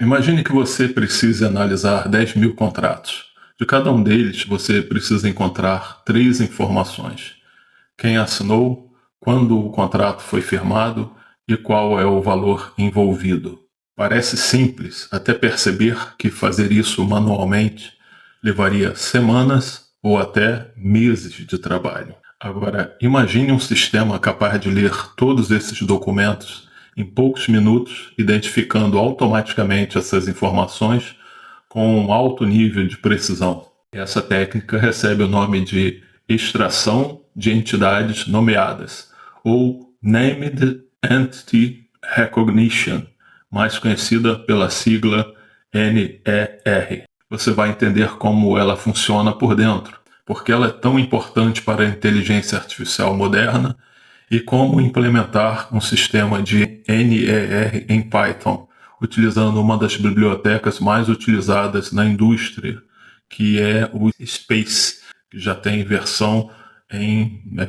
Imagine que você precise analisar 10.000 contratos. De cada um deles, você precisa encontrar 3 informações: quem assinou, quando o contrato foi firmado e qual é o valor envolvido. Parece simples, até perceber que fazer isso manualmente levaria semanas ou até meses de trabalho. Agora, imagine um sistema capaz de ler todos esses documentos em poucos minutos, identificando automaticamente essas informações com um alto nível de precisão. Essa técnica recebe o nome de extração de entidades nomeadas, ou Named Entity Recognition, mais conhecida pela sigla NER. Você vai entender como ela funciona por dentro, porque ela é tão importante para a inteligência artificial moderna, e como implementar um sistema de NER em Python, utilizando uma das bibliotecas mais utilizadas na indústria, que é o Space, que já tem versão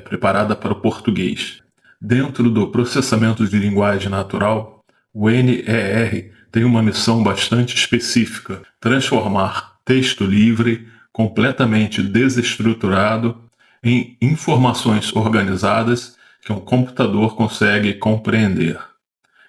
preparada para o português. Dentro do processamento de linguagem natural, o NER tem uma missão bastante específica: transformar texto livre, completamente desestruturado, em informações organizadas que um computador consegue compreender.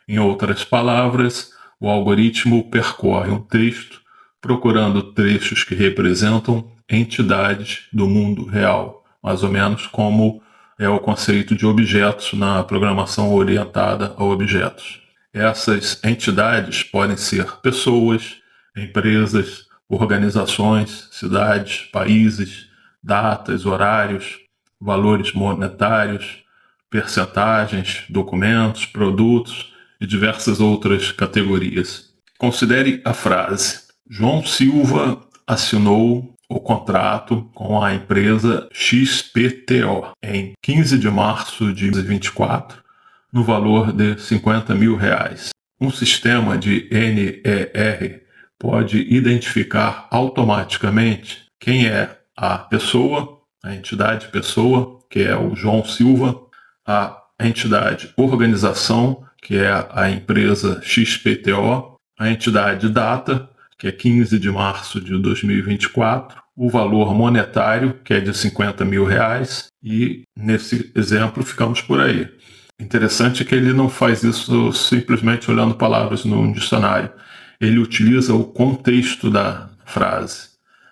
Em outras palavras, o algoritmo percorre um texto procurando trechos que representam entidades do mundo real, mais ou menos como é o conceito de objetos na programação orientada a objetos. Essas entidades podem ser pessoas, empresas, organizações, cidades, países, datas, horários, valores monetários, percentagens, documentos, produtos e diversas outras categorias. Considere a frase: João Silva assinou o contrato com a empresa XPTO em 15 de março de 2024, no valor de R$50 mil. Um sistema de NER pode identificar automaticamente quem é a pessoa, a entidade pessoa, que é o João Silva, a entidade organização, que é a empresa XPTO, a entidade data, que é 15 de março de 2024, o valor monetário, que é de R$50 mil, e nesse exemplo ficamos por aí. Interessante que ele não faz isso simplesmente olhando palavras no dicionário. Ele utiliza o contexto da frase.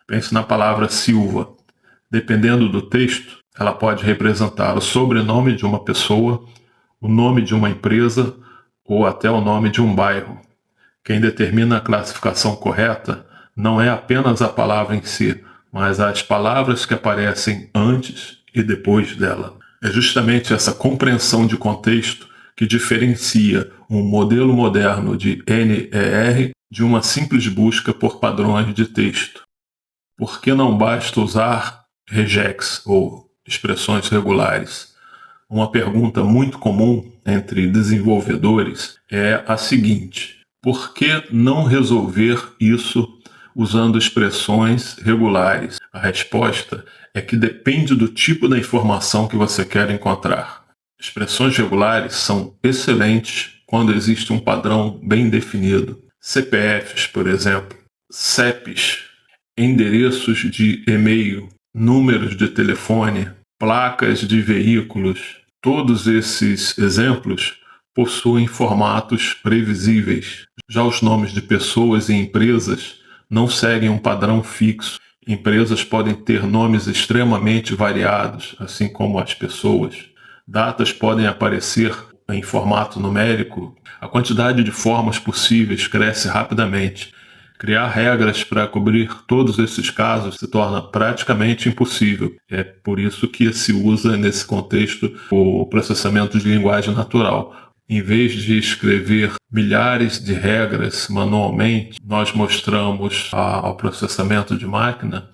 Pense na palavra Silva. Dependendo do texto, ela pode representar o sobrenome de uma pessoa, o nome de uma empresa ou até o nome de um bairro. Quem determina a classificação correta não é apenas a palavra em si, mas as palavras que aparecem antes e depois dela. É justamente essa compreensão de contexto que diferencia um modelo moderno de NER de uma simples busca por padrões de texto. Por que não basta usar regex ou expressões regulares? Uma pergunta muito comum entre desenvolvedores é a seguinte: por que não resolver isso usando expressões regulares? A resposta é que depende do tipo da informação que você quer encontrar. Expressões regulares são excelentes quando existe um padrão bem definido. CPFs, por exemplo, CEPs, endereços de e-mail, números de telefone, placas de veículos. Todos esses exemplos possuem formatos previsíveis. Já os nomes de pessoas e empresas não seguem um padrão fixo. Empresas podem ter nomes extremamente variados, assim como as pessoas. Datas podem aparecer em formato numérico. A quantidade de formas possíveis cresce rapidamente. Criar regras para cobrir todos esses casos se torna praticamente impossível. É por isso que se usa nesse contexto o processamento de linguagem natural. Em vez de escrever milhares de regras manualmente, nós mostramos ao processamento de máquina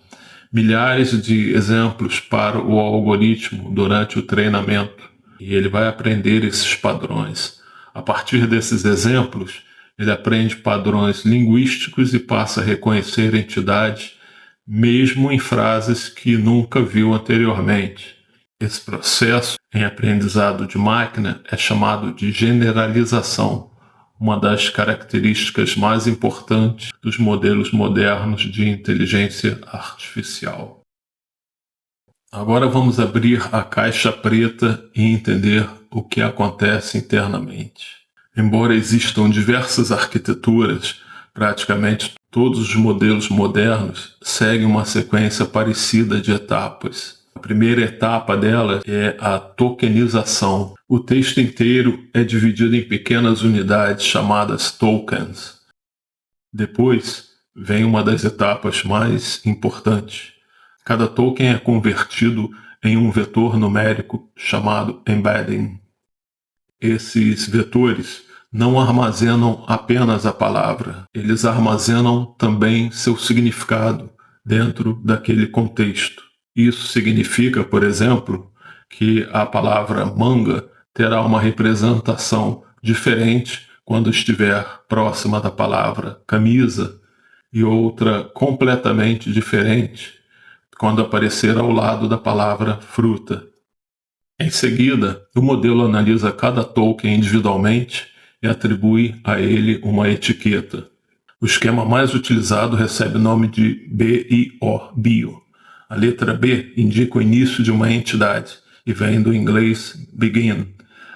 milhares de exemplos para o algoritmo durante o treinamento. E ele vai aprender esses padrões. A partir desses exemplos, ele aprende padrões linguísticos e passa a reconhecer entidades, mesmo em frases que nunca viu anteriormente. Esse processo em aprendizado de máquina é chamado de generalização, uma das características mais importantes dos modelos modernos de inteligência artificial. Agora vamos abrir a caixa preta e entender o que acontece internamente. Embora existam diversas arquiteturas, praticamente todos os modelos modernos seguem uma sequência parecida de etapas. A primeira etapa dela é a tokenização. O texto inteiro é dividido em pequenas unidades chamadas tokens. Depois vem uma das etapas mais importantes. Cada token é convertido em um vetor numérico chamado embedding. Esses vetores não armazenam apenas a palavra, eles armazenam também seu significado dentro daquele contexto. Isso significa, por exemplo, que a palavra manga terá uma representação diferente quando estiver próxima da palavra camisa e outra completamente diferente quando aparecer ao lado da palavra fruta. Em seguida, o modelo analisa cada token individualmente e atribui a ele uma etiqueta. O esquema mais utilizado recebe o nome de BIO, bio. A letra B indica o início de uma entidade e vem do inglês begin.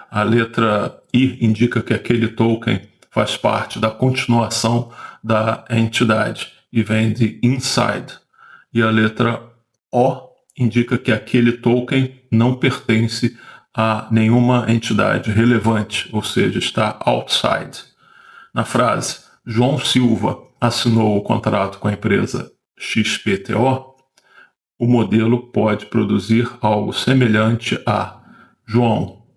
A letra I indica que aquele token faz parte da continuação da entidade e vem de inside. E a letra O indica que aquele token não pertence a nenhuma entidade relevante, ou seja, está outside. Na frase, João Silva assinou o contrato com a empresa XPTO, o modelo pode produzir algo semelhante a João,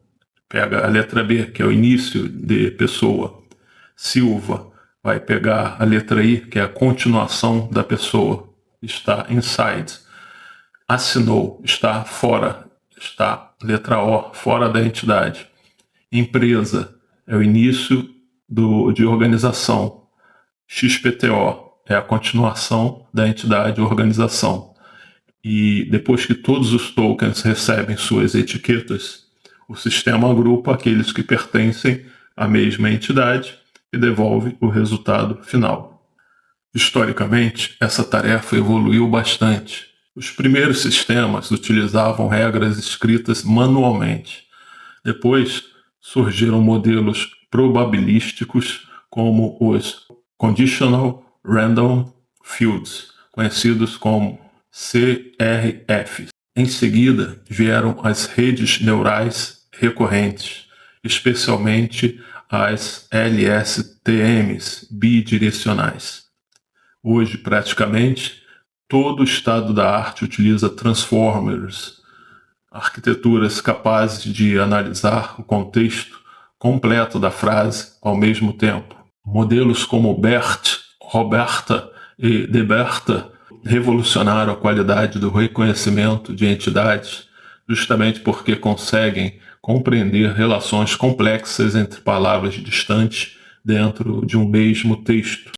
pega a letra B, que é o início de pessoa. Silva vai pegar a letra I, que é a continuação da pessoa, está inside. Assinou, está fora, está letra O, fora da entidade. Empresa é o início de organização. XPTO é a continuação da entidade organização. E depois que todos os tokens recebem suas etiquetas, o sistema agrupa aqueles que pertencem à mesma entidade e devolve o resultado final. Historicamente, essa tarefa evoluiu bastante. Os primeiros sistemas utilizavam regras escritas manualmente. Depois surgiram modelos probabilísticos como os Conditional Random Fields, conhecidos como CRFs. Em seguida, vieram as redes neurais recorrentes, especialmente as LSTMs bidirecionais. Hoje, praticamente, todo o estado da arte utiliza transformers, arquiteturas capazes de analisar o contexto completo da frase ao mesmo tempo. Modelos como BERT, Roberta e DeBerta revolucionaram a qualidade do reconhecimento de entidades justamente porque conseguem compreender relações complexas entre palavras distantes dentro de um mesmo texto.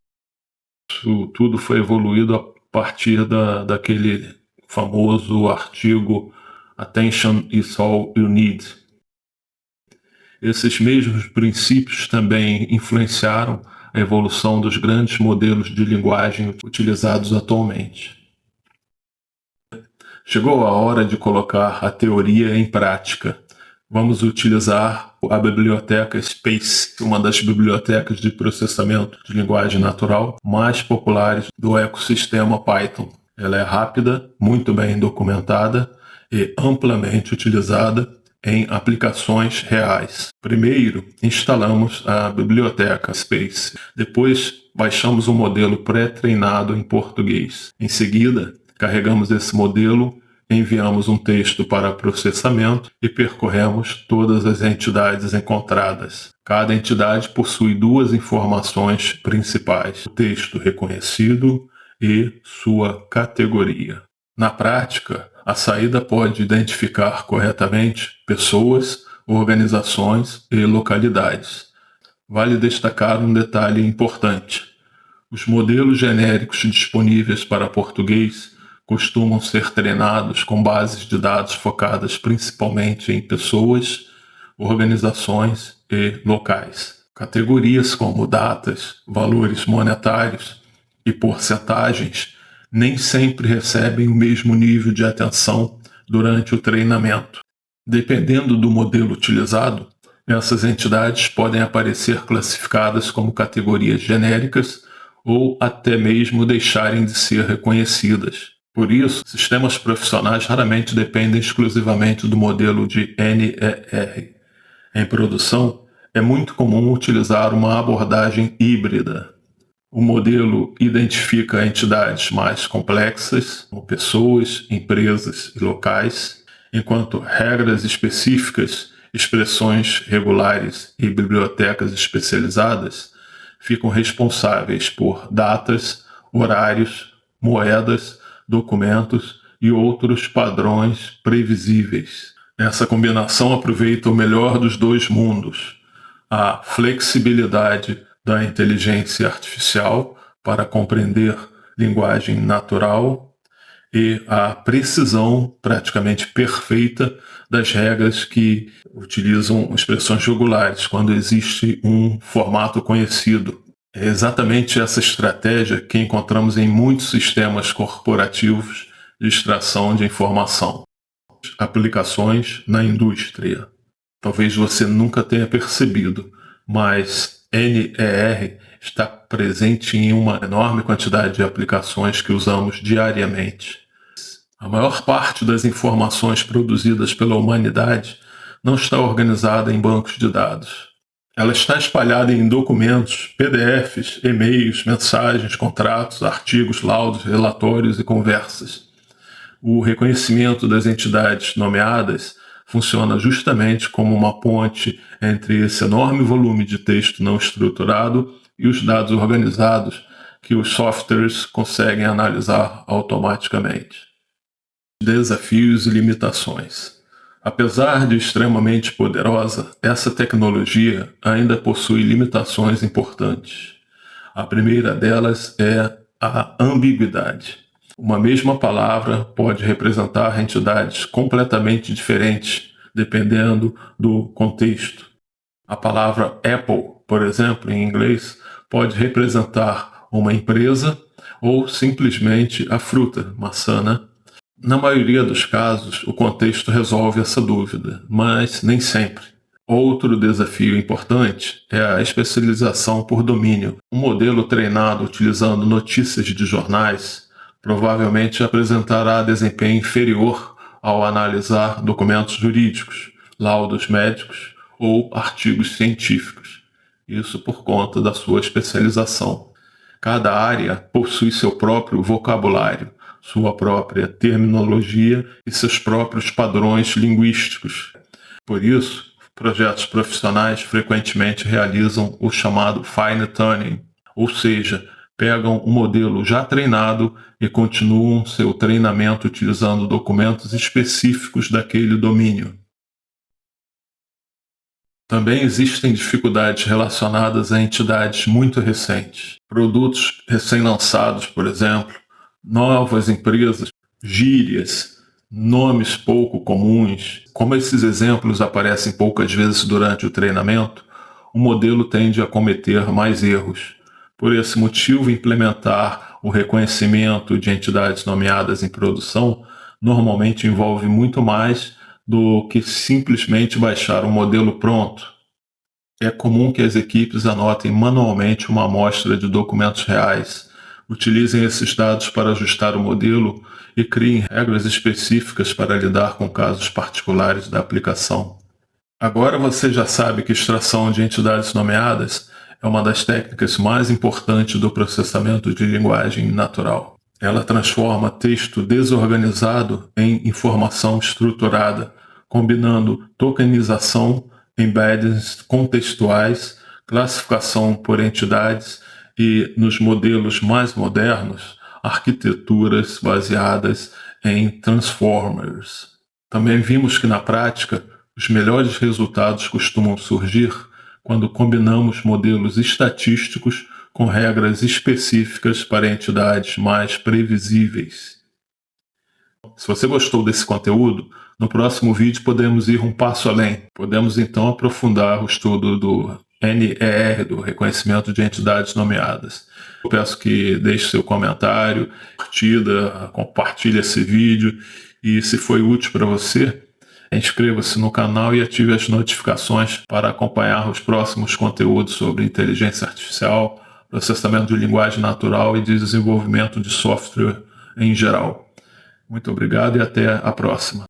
Isso tudo foi evoluído a partir daquele famoso artigo Attention is all you need. Esses mesmos princípios também influenciaram a evolução dos grandes modelos de linguagem utilizados atualmente. Chegou a hora de colocar a teoria em prática. Vamos utilizar a biblioteca Space, uma das bibliotecas de processamento de linguagem natural mais populares do ecossistema Python. Ela é rápida, muito bem documentada e amplamente utilizada em aplicações reais. Primeiro, instalamos a biblioteca Space. Depois, baixamos um modelo pré-treinado em português. Em seguida, carregamos esse modelo, enviamos um texto para processamento e percorremos todas as entidades encontradas. Cada entidade possui duas informações principais: o texto reconhecido e sua categoria. Na prática, a saída pode identificar corretamente pessoas, organizações e localidades. Vale destacar um detalhe importante: os modelos genéricos disponíveis para português costumam ser treinados com bases de dados focadas principalmente em pessoas, organizações e locais. Categorias como datas, valores monetários e porcentagens nem sempre recebem o mesmo nível de atenção durante o treinamento. Dependendo do modelo utilizado, essas entidades podem aparecer classificadas como categorias genéricas ou até mesmo deixarem de ser reconhecidas. Por isso, sistemas profissionais raramente dependem exclusivamente do modelo de NER. Em produção, é muito comum utilizar uma abordagem híbrida. O modelo identifica entidades mais complexas, como pessoas, empresas e locais, enquanto regras específicas, expressões regulares e bibliotecas especializadas ficam responsáveis por datas, horários, moedas, documentos e outros padrões previsíveis. Essa combinação aproveita o melhor dos dois mundos: a flexibilidade da inteligência artificial para compreender linguagem natural e a precisão praticamente perfeita das regras que utilizam expressões regulares quando existe um formato conhecido. É exatamente essa estratégia que encontramos em muitos sistemas corporativos de extração de informação. Aplicações na indústria. Talvez você nunca tenha percebido, mas NER está presente em uma enorme quantidade de aplicações que usamos diariamente. A maior parte das informações produzidas pela humanidade não está organizada em bancos de dados. Ela está espalhada em documentos, PDFs, e-mails, mensagens, contratos, artigos, laudos, relatórios e conversas. O reconhecimento das entidades nomeadas funciona justamente como uma ponte entre esse enorme volume de texto não estruturado e os dados organizados que os softwares conseguem analisar automaticamente. Desafios e limitações. Apesar de extremamente poderosa, essa tecnologia ainda possui limitações importantes. A primeira delas é a ambiguidade. Uma mesma palavra pode representar entidades completamente diferentes, dependendo do contexto. A palavra Apple, por exemplo, em inglês, pode representar uma empresa ou simplesmente a fruta, maçã, né? Na maioria dos casos, o contexto resolve essa dúvida, mas nem sempre. Outro desafio importante é a especialização por domínio. Um modelo treinado utilizando notícias de jornais provavelmente apresentará desempenho inferior ao analisar documentos jurídicos, laudos médicos ou artigos científicos. Isso por conta da sua especialização. Cada área possui seu próprio vocabulário, sua própria terminologia e seus próprios padrões linguísticos. Por isso, projetos profissionais frequentemente realizam o chamado fine tuning, ou seja, pegam um modelo já treinado e continuam seu treinamento utilizando documentos específicos daquele domínio. Também existem dificuldades relacionadas a entidades muito recentes. Produtos recém-lançados, por exemplo, novas empresas, gírias, nomes pouco comuns. Como esses exemplos aparecem poucas vezes durante o treinamento, o modelo tende a cometer mais erros. Por esse motivo, implementar o reconhecimento de entidades nomeadas em produção normalmente envolve muito mais do que simplesmente baixar um modelo pronto. É comum que as equipes anotem manualmente uma amostra de documentos reais, utilizem esses dados para ajustar o modelo e criem regras específicas para lidar com casos particulares da aplicação. Agora você já sabe que extração de entidades nomeadas é uma das técnicas mais importantes do processamento de linguagem natural. Ela transforma texto desorganizado em informação estruturada, combinando tokenização, embeddings contextuais, classificação por entidades e, nos modelos mais modernos, arquiteturas baseadas em transformers. Também vimos que, na prática, os melhores resultados costumam surgir quando combinamos modelos estatísticos com regras específicas para entidades mais previsíveis. Se você gostou desse conteúdo, no próximo vídeo podemos ir um passo além. Podemos então aprofundar o estudo do NER, do reconhecimento de entidades nomeadas. Eu peço que deixe seu comentário, curtida, compartilhe esse vídeo e, se foi útil para você, inscreva-se no canal e ative as notificações para acompanhar os próximos conteúdos sobre inteligência artificial, processamento de linguagem natural e desenvolvimento de software em geral. Muito obrigado e até a próxima.